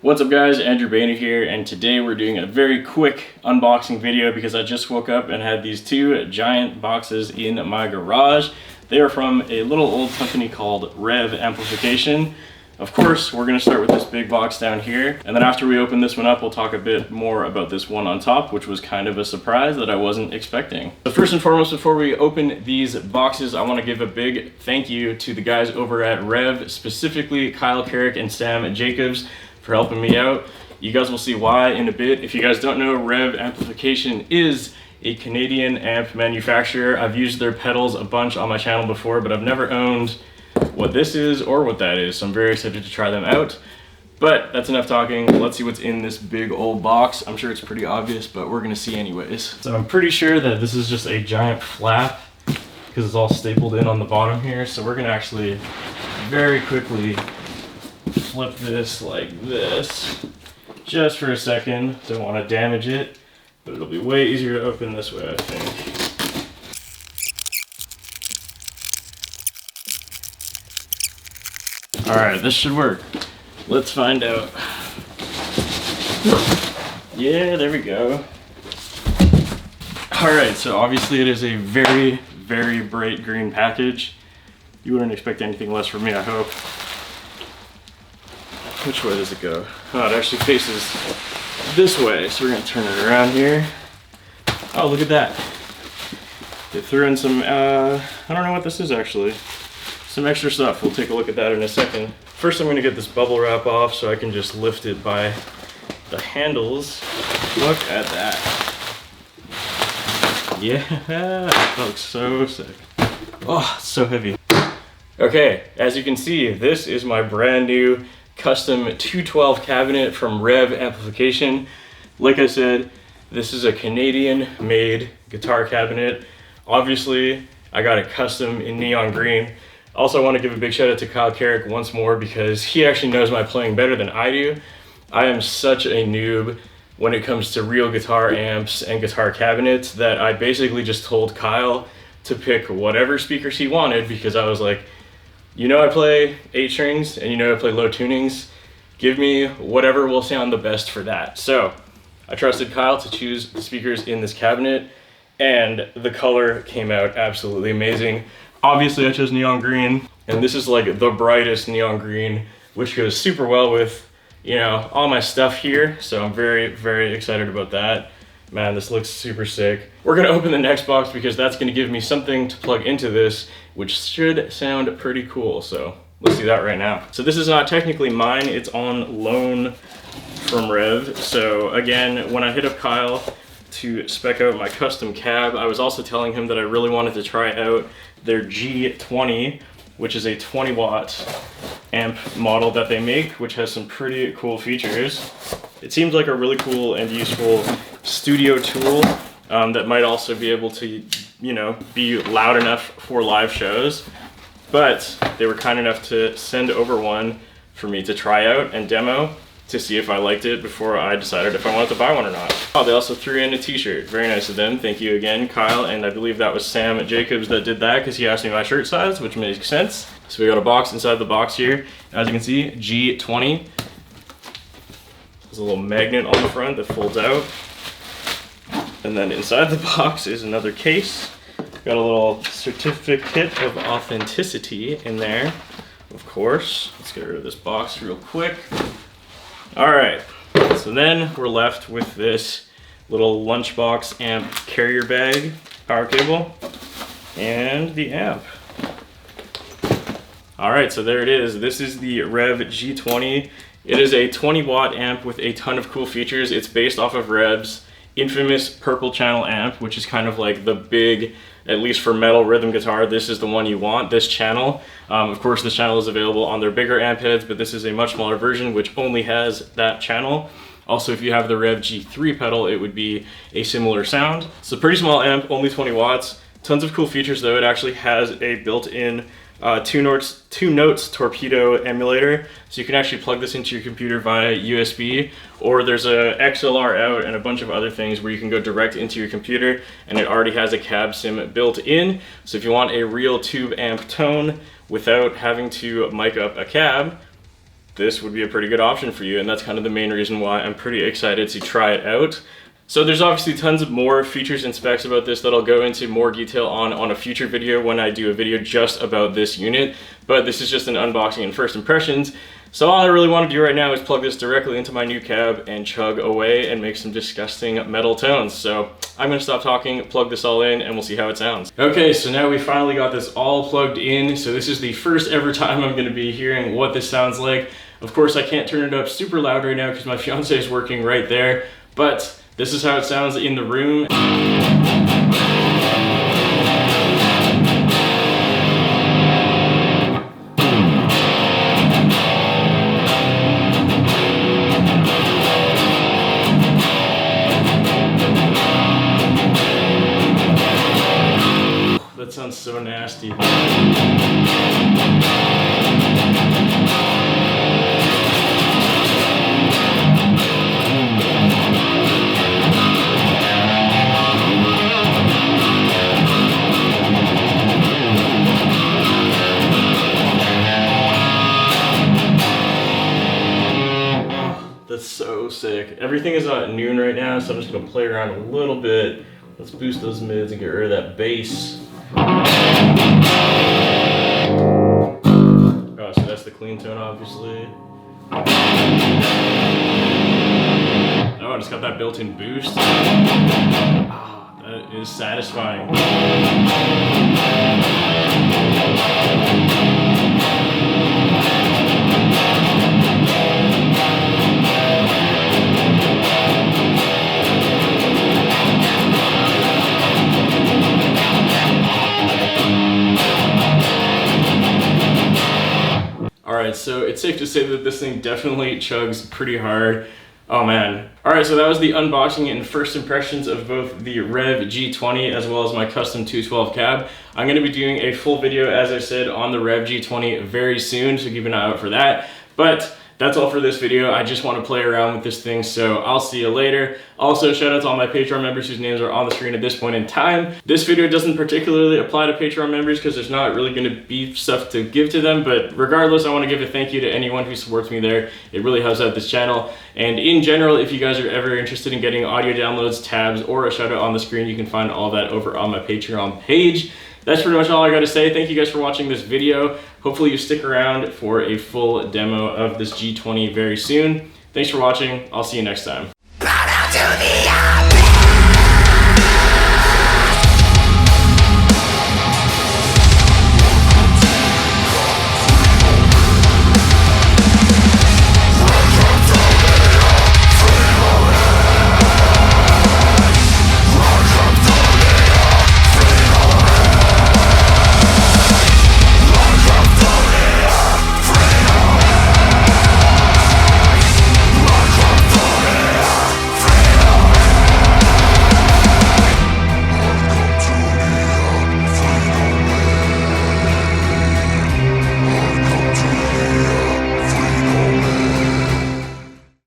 What's up guys, Andrew Boehner here, and today we're doing a very quick unboxing video because I just woke up and had these two giant boxes in my garage. They are from a little old company called Revv Amplification. Of course, we're going to start with this big box down here, and then after we open this one up, we'll talk a bit more about this one on top, which was kind of a surprise that I wasn't expecting. So first and foremost, before we open these boxes, I want to give a big thank you to the guys over at Revv, specifically Kyle Carrick and Sam Jacobs, for helping me out. You guys will see why in a bit. If you guys don't know, Revv Amplification is a Canadian amp manufacturer. I've used their pedals a bunch on my channel before, but I've never owned what this is or what that is, so I'm very excited to try them out. But that's enough talking. Let's see what's in this big old box. I'm sure it's pretty obvious, but we're gonna see anyways. So I'm pretty sure that this is just a giant flap because it's all stapled in on the bottom here. So we're gonna actually very quickly flip this like this just for a second. Don't want to damage it, but it'll be way easier to open this way, I think. All right, this should work. Let's find out. Yeah, there we go. All right, so obviously it is a very, very bright green package. You wouldn't expect anything less from me, I hope. Which way does it go? Oh, it actually faces this way, so we're gonna turn it around here. Oh, look at that. They threw in some, I don't know what this is actually. Some extra stuff. We'll take a look at that in a second. First, I'm gonna get this bubble wrap off so I can just lift it by the handles. Look at that. Yeah, that looks so sick. Oh, it's so heavy. Okay, as you can see, this is my brand new custom 212 cabinet from Revv Amplification. Like I said, this is a Canadian made guitar cabinet. Obviously, I got it custom in neon green. Also, I want to give a big shout out to Kyle Carrick once more because he actually knows my playing better than I do. I am such a noob when it comes to real guitar amps and guitar cabinets that I basically just told Kyle to pick whatever speakers he wanted because I was like, you know I play 8 strings and you know I play low tunings. Give me whatever will sound the best for that. So I trusted Kyle to choose the speakers in this cabinet and the color came out absolutely amazing. Obviously I chose neon green and this is like the brightest neon green, which goes super well with, you know, all my stuff here. So I'm very, very excited about that. Man, this looks super sick. We're gonna open the next box because that's gonna give me something to plug into this, which should sound pretty cool. So let's do that right now. So this is not technically mine, it's on loan from Revv. So again, when I hit up Kyle to spec out my custom cab, I was also telling him that I really wanted to try out their G20, which is a 20 watt amp model that they make, which has some pretty cool features. It seems like a really cool and useful studio tool that might also be able to, you know, be loud enough for live shows. But they were kind enough to send over one for me to try out and demo to see if I liked it before I decided if I wanted to buy one or not. Oh, they also threw in a t-shirt. Very nice of them. Thank you again, Kyle. And I believe that was Sam Jacobs that did that because he asked me my shirt size, which makes sense. So we got a box inside the box here. As you can see, G20. There's a little magnet on the front that folds out. And then inside the box is another case. Got a little certificate of authenticity in there, of course. Let's get rid of this box real quick. All right, so then we're left with this little lunchbox amp carrier bag, power cable, and the amp. All right, so there it is. This is the Revv G20. It is a 20 watt amp with a ton of cool features. It's based off of Revv's infamous purple channel amp, which is kind of like the big, at least for metal rhythm guitar, this is the one you want, this channel. Of course, this channel is available on their bigger amp heads, but this is a much smaller version, which only has that channel. Also, if you have the Revv G3 pedal, it would be a similar sound. It's a pretty small amp, only 20 watts. Tons of cool features though. It actually has a built-in two notes torpedo emulator, so you can actually plug this into your computer via USB, or there's a XLR out and a bunch of other things where you can go direct into your computer, and it already has a cab sim built in. So if you want a real tube amp tone without having to mic up a cab, this would be a pretty good option for you, and that's kind of the main reason why I'm pretty excited to try it out. So there's obviously tons of more features and specs about this that I'll go into more detail on a future video when I do a video just about this unit, but this is just an unboxing and first impressions. So all I really want to do right now is plug this directly into my new cab and chug away and make some disgusting metal tones. So I'm going to stop talking, plug this all in, and we'll see how it sounds. Okay, so now we finally got this all plugged in. So this is the first ever time I'm going to be hearing what this sounds like. Of course, I can't turn it up super loud right now because my fiance is working right there, but this is how it sounds in the room. That sounds so nasty. That's so sick. Everything is at noon right now, so I'm just gonna play around a little bit. Let's boost those mids and get rid of that bass. Oh, so that's the clean tone, obviously. Oh, I just got that built-in boost. Ah, that is satisfying. Alright, so it's safe to say that this thing definitely chugs pretty hard. Oh man. Alright, so that was the unboxing and first impressions of both the REVV G20 as well as my custom 212 cab. I'm going to be doing a full video, as I said, on the REVV G20 very soon, so keep an eye out for that. But that's all for this video. I just want to play around with this thing, so I'll see you later. Also, shout out to all my Patreon members whose names are on the screen at this point in time. This video doesn't particularly apply to Patreon members because there's not really going to be stuff to give to them, but regardless, I want to give a thank you to anyone who supports me there. It really helps out this channel. And in general, if you guys are ever interested in getting audio downloads, tabs, or a shout out on the screen, you can find all that over on my Patreon page. That's pretty much all I got to say. Thank you guys for watching this video. Hopefully you stick around for a full demo of this G20 very soon. Thanks for watching. I'll see you next time.